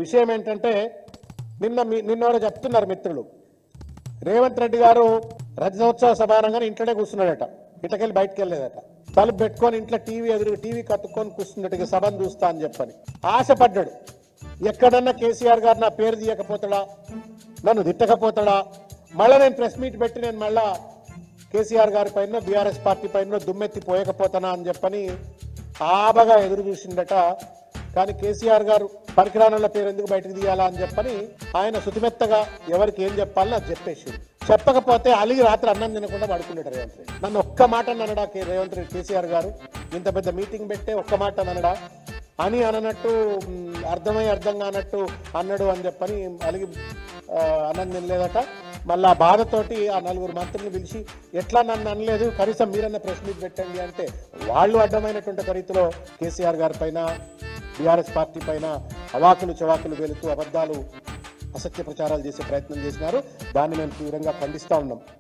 విషయం ఏంటంటే నిన్న చెప్తున్నారు మిత్రులు, రేవంత్ రెడ్డి గారు రజతోత్సవ సమానంగా ఇంట్లోనే కూర్చున్నాడట, ఇటకెళ్ళి బయటకు వెళ్ళలేదట. తలుపు పెట్టుకొని ఇంట్లో టీవీ కట్టుకొని కూర్చున్నట్టుగా సభను చూస్తా అని చెప్పని ఆశపడ్డాడు. ఎక్కడన్నా కేసీఆర్ గారు నా పేరు తీయకపోతాడా, నన్ను తిట్టకపోతాడా, మళ్ళీ నేను ప్రెస్ మీట్ పెట్టి నేను మళ్ళా కేసీఆర్ గారి పైన బీఆర్ఎస్ పార్టీ పైన దుమ్మెత్తి పోయకపోతానా అని చెప్పని ఆబగా ఎదురు చూసిండట. కానీ కేసీఆర్ గారు పరికరాల పేరు ఎందుకు బయటకు తీయాలా అని చెప్పని ఆయన శుతిమెత్తగా ఎవరికి ఏం చెప్పాలని అది చెప్పేసి, చెప్పకపోతే అలిగి రాత్రి అన్నం తినకుండా పడుకున్నాడు రేవంత్ రెడ్డి. నన్ను ఒక్క మాట అనడా రేవంత్ రెడ్డి కేసీఆర్ గారు, ఇంత పెద్ద మీటింగ్ పెట్టే ఒక్క మాట అనడా అని అననట్టు అర్థం కానట్టు అన్నాడు అని చెప్పని అలిగి అన్నం తినలేదట. మళ్ళీ ఆ బాధతోటి ఆ 4 మంత్రులను పిలిచి ఎట్లా నన్ను అనలేదు, కనీసం మీరన్న ప్రెస్ మీట్ పెట్టండి అంటే వాళ్ళు అడ్డమైనటువంటి రీతిలో కేసీఆర్ గారి పైన బీఆర్ఎస్ పార్టీ పైన అవాకులు చవాకులు వెళుతూ అబద్ధాలు అసత్య ప్రచారాలు చేసే ప్రయత్నం చేసినారు. దాన్ని మేము తీవ్రంగా ఖండిస్తూ ఉన్నాం.